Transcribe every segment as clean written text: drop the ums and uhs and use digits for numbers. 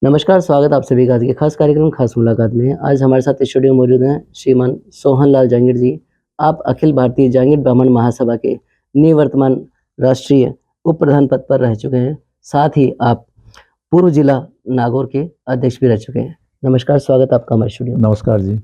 नमस्कार, स्वागत आप सभी का आज के खास कार्यक्रम खास मुलाकात में। आज हमारे साथ स्टूडियो में मौजूद हैं श्रीमान सोहन लाल जांगीड़ जी। आप अखिल भारतीय जांगीड़ ब्राह्मण महासभा के निवर्तमान राष्ट्रीय उप प्रधान पद पर रह चुके हैं। साथ ही आप पूर्व जिला नागौर के अध्यक्ष भी रह चुके हैं। नमस्कार, स्वागत आपका हमारे स्टूडियो में। नमस्कार जी।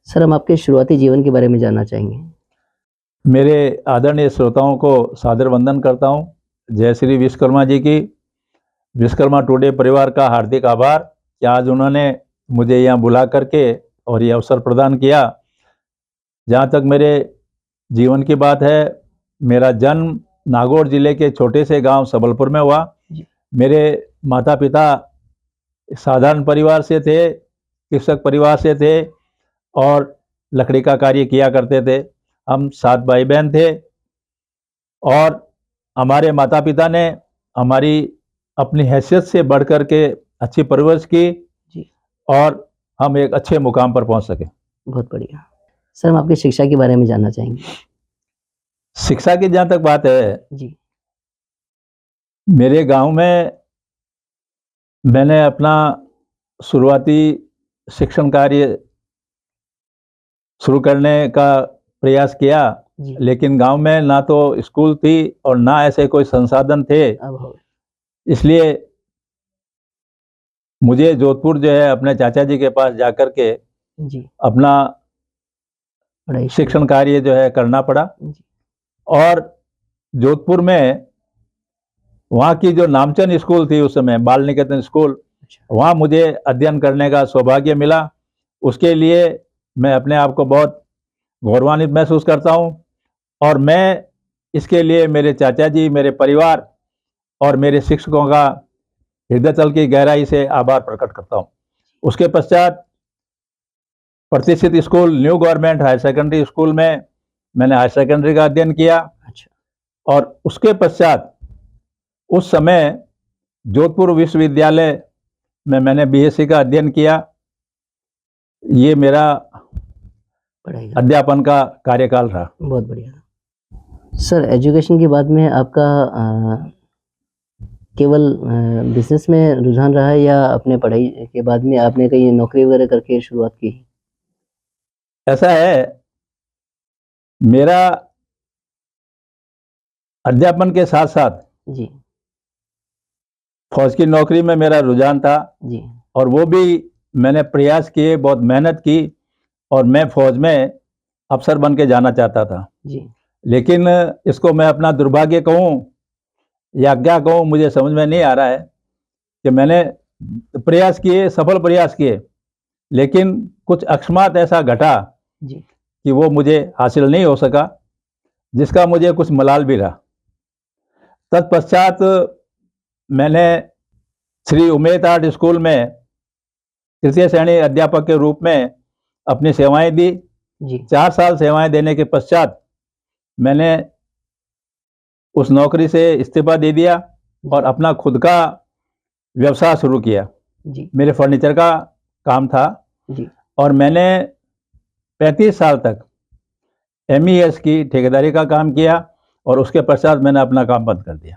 सर, हम आपके शुरुआती जीवन के बारे में जानना चाहेंगे। मेरे आदरणीय श्रोताओं को सादर वंदन करता हूँ। जय श्री विश्वकर्मा जी की। विश्वकर्मा टुडे परिवार का हार्दिक आभार कि आज उन्होंने मुझे यहाँ बुला करके और ये अवसर प्रदान किया। जहाँ तक मेरे जीवन की बात है, मेरा जन्म नागौर जिले के छोटे से गांव सबलपुर में हुआ। मेरे माता पिता साधारण परिवार से थे, कृषक परिवार से थे और लकड़ी का कार्य किया करते थे। हम 7 भाई बहन थे और हमारे माता पिता ने हमारी अपनी हैसियत से बढ़ कर के अच्छी परवरिश की और हम एक अच्छे मुकाम पर पहुंच सके। बहुत बढ़िया। सर, हम आपकी शिक्षा के बारे में जानना चाहेंगे। शिक्षा की जहाँ तक बात है जी, मेरे गांव में मैंने अपना शुरुआती शिक्षण कार्य शुरू करने का प्रयास किया, जी। लेकिन गांव में ना तो स्कूल थी और ना ऐसे कोई संसाधन थे। अब इसलिए मुझे जोधपुर जो है अपने चाचा जी के पास जाकर के जी, अपना पढ़ाई शिक्षण कार्य जो है करना पड़ा। जी, और जोधपुर में वहाँ की जो नामचंद स्कूल थी उस समय, बाल निकेतन स्कूल, अच्छा, वहाँ मुझे अध्ययन करने का सौभाग्य मिला। उसके लिए मैं अपने आप को बहुत गौरवान्वित महसूस करता हूँ और मैं इसके लिए मेरे चाचा जी, मेरे परिवार और मेरे शिक्षकों का हृदय तल की गहराई से आभार प्रकट करता हूँ। उसके पश्चात प्रतिष्ठित school new government higher secondary school में मैंने हायर सेकेंडरी का अध्ययन किया अच्छा, और उसके पश्चात उस समय जोधपुर विश्वविद्यालय में मैंने बीएससी का अध्ययन किया। ये मेरा पढ़ाई का अध्यापन का कार्यकाल रहा। बहुत बढ़िया। सर, एजुकेशन के बाद में आपका केवल बिजनेस में रुझान रहा है या अपने पढ़ाई के बाद में आपने कहीं नौकरी वगैरह करके शुरुआत की? ऐसा है, मेरा अध्यापन के साथ साथ जी, फौज की नौकरी में मेरा रुझान था जी, और वो भी मैंने प्रयास किए, बहुत मेहनत की और मैं फौज में अफसर बन के जाना चाहता था। जी, लेकिन इसको मैं अपना दुर्भाग्य कहूँ या क्या कहूँ, मुझे समझ में नहीं आ रहा है कि मैंने प्रयास किए, सफल प्रयास किए, लेकिन कुछ अकस्मात ऐसा घटा जी, कि वो मुझे हासिल नहीं हो सका, जिसका मुझे कुछ मलाल भी रहा। तत्पश्चात मैंने श्री उमेद आर्ट स्कूल में तृतीय श्रेणी अध्यापक के रूप में अपनी सेवाएं दी। जी, 4 साल सेवाएं देने के पश्चात मैंने उस नौकरी से इस्तीफा दे दिया और अपना खुद का व्यवसाय शुरू किया। जी, मेरे फर्नीचर का काम था जी, और मैंने 35 साल तक MES की ठेकेदारी का काम किया और उसके पश्चात मैंने अपना काम बंद कर दिया।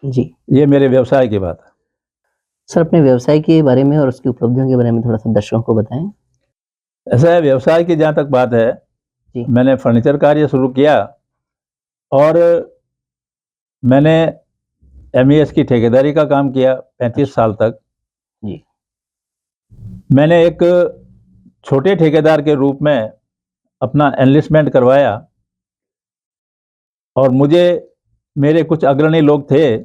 जी। ये मेरे व्यवसाय की बात है। सर, अपने व्यवसाय के बारे में और उसकी उपलब्धियों के बारे में थोड़ा-सा दर्शकों को बताएँ? ऐसा है, व्यवसाय की जहाँ तक बात है, जी, मैंने फर्नीचर कार्य शुरू किया और मैंने MES की ठेकेदारी का काम किया 35 साल तक। जी, मैंने एक छोटे ठेकेदार के रूप में अपना एनलिस्टमेंट करवाया और मुझे मेरे कुछ अग्रणी लोग थे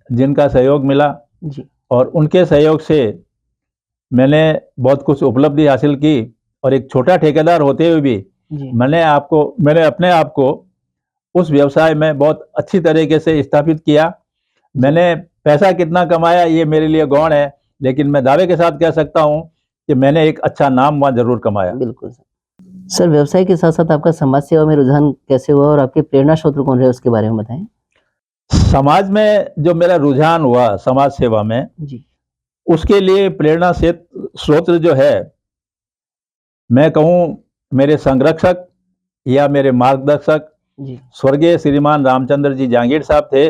जिनका सहयोग मिला जी, और उनके सहयोग से मैंने बहुत कुछ उपलब्धि हासिल की और एक छोटा ठेकेदार होते हुए भी जी, मैंने अपने आप को उस व्यवसाय में बहुत अच्छी तरीके से स्थापित किया। मैंने पैसा कितना कमाया ये मेरे लिए गौण है, लेकिन मैं दावे के साथ कह सकता हूँ कि मैंने एक अच्छा नाम वहाँ ज़रूर कमाया। बिल्कुल सर। सर, व्यवसाय के साथ-साथ आपका समाज सेवा में रुझान कैसे हुआ और आपके प्रेरणा स्रोत कौन रहे उसके बारे में बताएँ? समाज में जो मेरा रुझान हुआ समाज सेवा में, जी, उसके लिए प्रेरणा से स्रोत जो है, मैं कहूँ मेरे संरक्षक या मेरे मार्गदर्शक जी, स्वर्गीय श्रीमान रामचंद्र जी जांगीड़ साहब थे,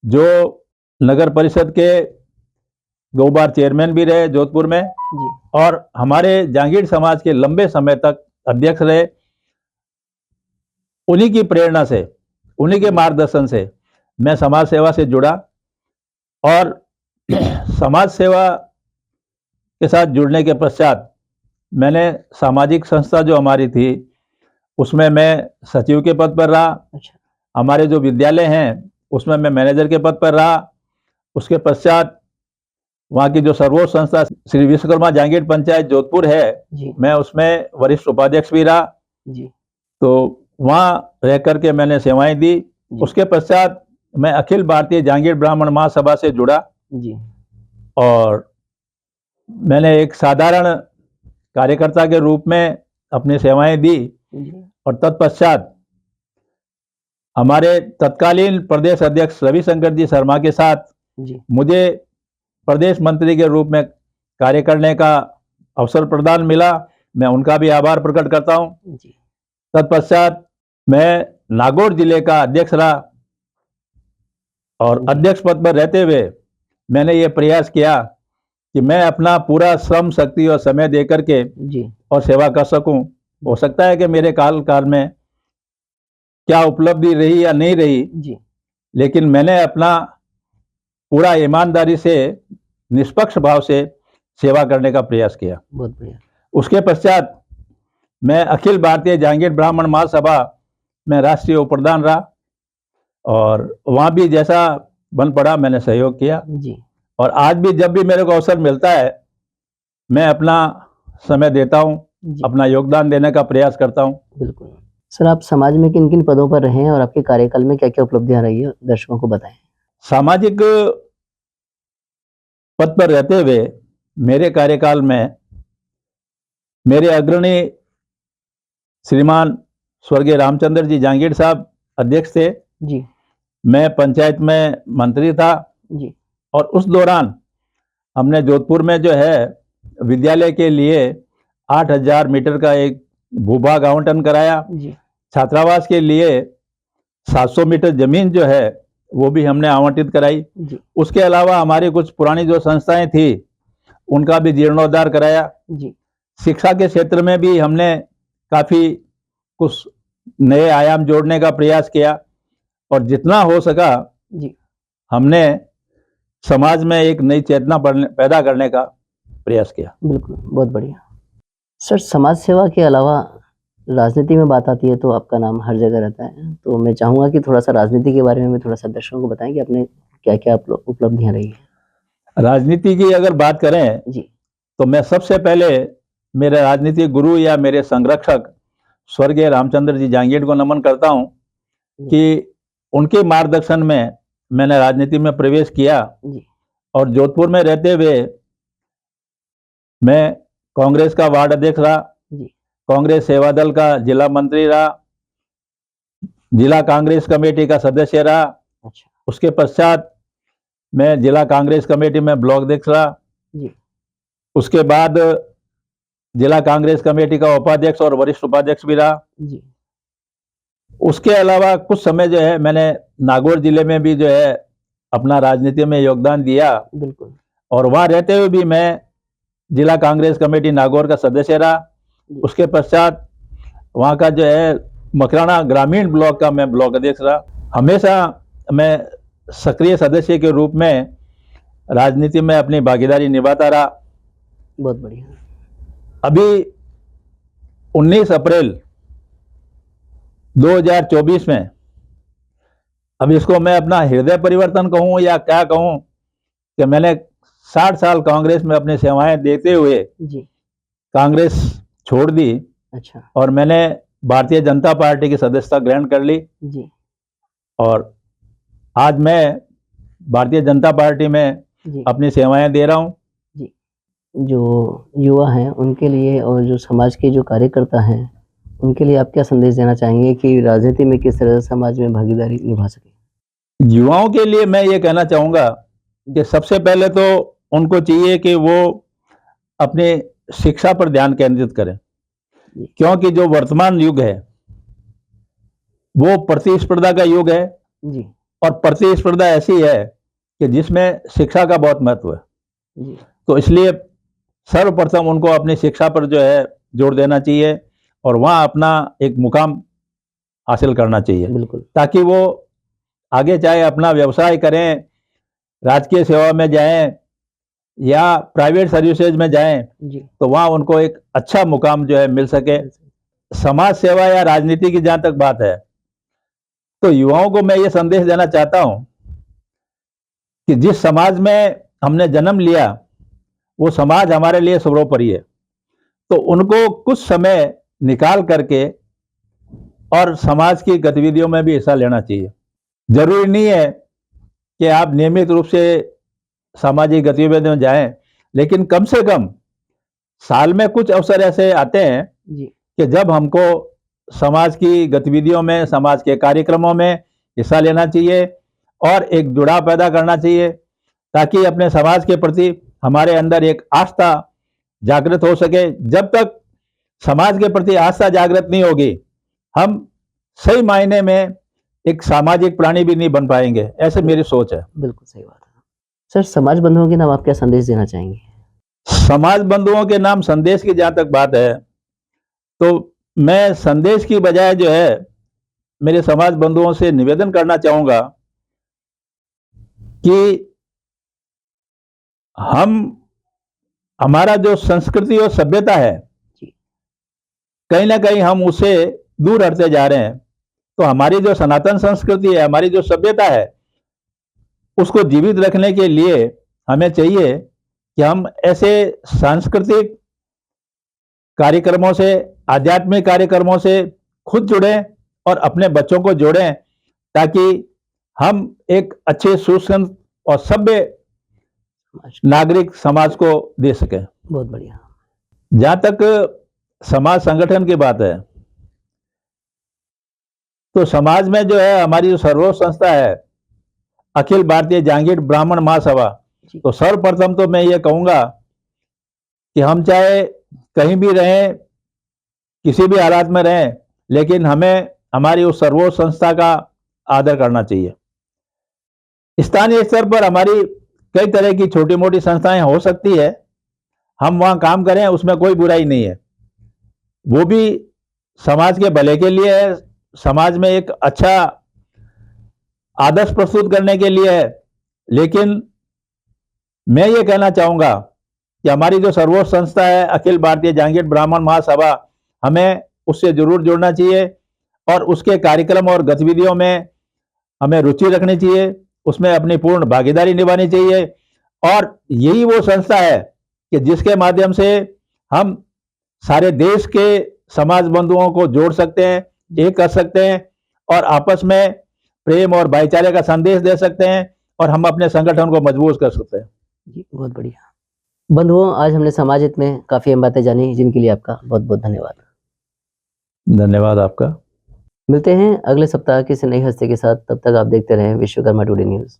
जो नगर परिषद के 2 बार चेयरमैन भी रहे जोधपुर में, जी और हमारे जांगीड़ समाज के लंबे समय तक अध्यक्ष रहे। उन्हीं की प्रेरणा से, उन्हीं के मार्गदर्शन से मैं समाज सेवा से जुड़ा, और समाज सेवा के साथ जुड़ने के पश्चात मैंने सामाजिक संस्था जो हमारी थी उसमें मैं सचिव के पद पर रहा। अच्छा हमारे जो विद्यालय हैं उसमें मैं मैनेजर के पद पर रहा। उसके पश्चात वहाँ की जो सर्वोच्च संस्था श्री विश्वकर्मा जांगीड़ पंचायत जोधपुर है, जी मैं उसमें वरिष्ठ उपाध्यक्ष भी रहा। जी तो वहाँ रह करके मैंने सेवाएं दी। उसके पश्चात मैं अखिल भारतीय जांगीड़ ब्राह्मण महासभा से जुड़ा, जी और मैंने एक साधारण कार्यकर्ता के रूप में अपनी सेवाएं दी। जी और तत्पश्चात हमारे तत्कालीन प्रदेश अध्यक्ष रविशंकर जी शर्मा के साथ जी मुझे प्रदेश मंत्री के रूप में कार्य करने का अवसर प्रदान मिला। मैं उनका भी आभार प्रकट करता हूं। जी तत्पश्चात मैं नागौर जिले का अध्यक्ष रहा, और जी। अध्यक्ष पद पर रहते हुए मैंने ये प्रयास किया कि मैं अपना पूरा श्रम शक्ति और समय दे करके जी और सेवा कर सकूं। हो सकता है कि मेरे काल में क्या उपलब्धि रही या नहीं रही, जी लेकिन मैंने अपना पूरा ईमानदारी से, निष्पक्ष भाव से सेवा करने का प्रयास किया। बहुत बढ़िया उसके पश्चात मैं अखिल भारतीय जांगीड़ ब्राह्मण महासभा में राष्ट्रीय उप प्रधान रहा, और वहाँ भी जैसा बन पड़ा मैंने सहयोग किया। जी और आज भी जब भी मेरे को अवसर मिलता है मैं अपना समय देता हूँ, जी अपना योगदान देने का प्रयास करता हूँ। बिल्कुल। सर आप समाज में किन किन पदों पर रहे हैं और आपके कार्यकाल में क्या क्या उपलब्धियां रही है दर्शकों को बताएं। सामाजिक पद पर रहते हुए मेरे कार्यकाल में मेरे अग्रणी श्रीमान स्वर्गीय रामचंद्र जी जांगीड़ साहब अध्यक्ष थे। जी मैं पंचायत में मंत्री था, जी और उस दौरान हमने जोधपुर में जो है विद्यालय के लिए 8,000 मीटर का एक भूभाग आवंटन कराया। जी छात्रावास के लिए 700 मीटर जमीन जो है वो भी हमने आवंटित कराई। जी उसके अलावा हमारी कुछ पुरानी जो संस्थाएं थी उनका भी जीर्णोद्धार कराया। जी शिक्षा के क्षेत्र में भी हमने काफ़ी कुछ नए आयाम जोड़ने का प्रयास किया, और जितना हो सका जी हमने समाज में एक नई चेतना पैदा करने का प्रयास किया। बिल्कुल बहुत बढ़िया। सर समाज सेवा के अलावा राजनीति में बात आती है तो आपका नाम हर जगह रहता है, तो मैं चाहूँगा कि थोड़ा सा राजनीति के बारे में थोड़ा सा दर्शकों को बताएं कि आपने क्या क्या उपलब्धियां रही हैं। राजनीति की अगर बात करें जी तो मैं सबसे पहले मेरे राजनीतिक गुरु या मेरे संरक्षक स्वर्गीय रामचंद्र जी जांगीड़ को नमन करता हूं कि उनके मार्गदर्शन में मैंने राजनीति में प्रवेश किया, जी और जोधपुर में रहते हुए मैं कांग्रेस का वार्ड अध्यक्ष रहा, जी कांग्रेस सेवा दल का जिला मंत्री रहा, जिला कांग्रेस कमेटी का सदस्य रहा। अच्छा उसके पश्चात मैं जिला कांग्रेस कमेटी में ब्लॉक अध्यक्ष रहा। जी उसके बाद जिला कांग्रेस कमेटी का उपाध्यक्ष और वरिष्ठ उपाध्यक्ष भी रहा। जी उसके अलावा कुछ समय जो है मैंने नागौर जिले में भी जो है अपना राजनीति में योगदान दिया, बिल्कुल और वहाँ रहते हुए भी मैं जिला कांग्रेस कमेटी नागौर का सदस्य रहा। उसके पश्चात वहाँ का जो है मकराना ग्रामीण ब्लॉक का मैं ब्लॉक अध्यक्ष रहा। हमेशा मैं सक्रिय सदस्य के रूप में राजनीति में अपनी भागीदारी निभाता रहा। बहुत बढ़िया। अभी 19 अप्रैल 2024 में, अब इसको मैं अपना हृदय परिवर्तन कहूँ या क्या कहूँ, कि मैंने 60 साल कांग्रेस में अपनी सेवाएं देते हुए जी कांग्रेस छोड़ दी, अच्छा और मैंने भारतीय जनता पार्टी की सदस्यता ग्रहण कर ली। जी और आज मैं भारतीय जनता पार्टी में जी अपनी सेवाएं दे रहा हूँ। जी जो युवा हैं उनके लिए और जो समाज के जो कार्यकर्ता हैं उनके लिए आप क्या संदेश देना चाहेंगे कि राजनीति में किस तरह से समाज में भागीदारी निभा सके। युवाओं के लिए मैं ये कहना चाहूँगा कि सबसे पहले तो उनको चाहिए कि वो अपनी शिक्षा पर ध्यान केंद्रित करें, क्योंकि जो वर्तमान युग है वो प्रतिस्पर्धा का युग है, जी और प्रतिस्पर्धा ऐसी है कि जिसमें शिक्षा का बहुत महत्व है। जी तो इसलिए सर्वप्रथम उनको अपनी शिक्षा पर जो है जोर देना चाहिए और वहाँ अपना एक मुकाम हासिल करना चाहिए, बिल्कुल। ताकि वो आगे चाहे अपना व्यवसाय करें, राजकीय सेवा में जाएं या प्राइवेट सर्विसेज में जाएं, जी तो वहाँ उनको एक अच्छा मुकाम जो है मिल सके। बिल्कुल। समाज सेवा या राजनीति की जहाँ तक बात है, तो युवाओं को मैं ये संदेश देना चाहता हूँ कि जिस समाज में हमने जन्म लिया, वो समाज हमारे लिए सर्वोपरि है। तो उनको कुछ समय निकाल करके और समाज की गतिविधियों में भी हिस्सा लेना चाहिए। जरूरी नहीं है कि आप नियमित रूप से सामाजिक गतिविधियों में जाएं, लेकिन कम से कम साल में कुछ अवसर ऐसे आते हैं जी कि जब हमको समाज की गतिविधियों में, समाज के कार्यक्रमों में हिस्सा लेना चाहिए और एक जुड़ाव पैदा करना चाहिए, ताकि अपने समाज के प्रति हमारे अंदर एक आस्था जागृत हो सके। जब तक समाज के प्रति आस्था जागृत नहीं होगी, हम सही मायने में एक सामाजिक प्राणी भी नहीं बन पाएंगे। ऐसे मेरी सोच है। बिल्कुल सही बात है। सर, समाज बंधुओं के नाम आप क्या संदेश देना चाहेंगे? समाज बंधुओं के नाम संदेश की जहां तक बात है, तो मैं संदेश की बजाय जो है मेरे समाज बंधुओं से निवेदन करना चाहूंगा कि हमारा जो संस्कृति और सभ्यता है, जी कहीं ना कहीं हम उससे दूर हटते जा रहे हैं। तो हमारी जो सनातन संस्कृति है, हमारी जो सभ्यता है, उसको जीवित रखने के लिए हमें चाहिए कि हम ऐसे सांस्कृतिक कार्यक्रमों से, आध्यात्मिक कार्यक्रमों से खुद जुड़ें और अपने बच्चों को जोड़ें, ताकि हम एक अच्छे सुसंस्कृत और सभ्य समाज नागरिक समाज को दे सकें। बहुत बढ़िया। जहां तक समाज संगठन की बात है, तो समाज में जो है हमारी जो सर्वोच्च संस्था है, अखिल भारतीय जांगीर ब्राह्मण महासभा, जी तो सर्वप्रथम तो मैं ये कहूंगा कि हम चाहे कहीं भी रहें, किसी भी हालात में रहें, लेकिन हमें हमारी उस सर्वोच्च संस्था का आदर करना चाहिए। स्थानीय स्तर पर हमारी कई तरह की छोटी मोटी संस्थाएं हो सकती है, हम वहां काम करें, उसमें कोई बुराई नहीं है। वो भी समाज के भले के लिए है, समाज में एक अच्छा आदर्श प्रस्तुत करने के लिए है। लेकिन मैं ये कहना चाहूंगा कि हमारी जो सर्वोच्च संस्था है, अखिल भारतीय जांगीर ब्राह्मण महासभा, हमें उससे जरूर जुड़ना चाहिए और उसके कार्यक्रम और गतिविधियों में हमें रुचि रखनी चाहिए, उसमें अपनी पूर्ण भागीदारी निभानी चाहिए। और यही वो संस्था है कि जिसके माध्यम से हम सारे देश के समाज बंधुओं को जोड़ सकते हैं, एक कर सकते हैं और आपस में प्रेम और भाईचारे का संदेश दे सकते हैं और हम अपने संगठन को मजबूत कर सकते हैं। जी बहुत बढ़िया। बंधुओं, आज हमने समाज हित में काफ़ी अहम बातें जानी, जिनके लिए आपका बहुत बहुत धन्यवाद। धन्यवाद आपका। मिलते हैं अगले सप्ताह किसी नई हस्ती के साथ। तब तक आप देखते रहें विश्वकर्मा टुडे न्यूज़।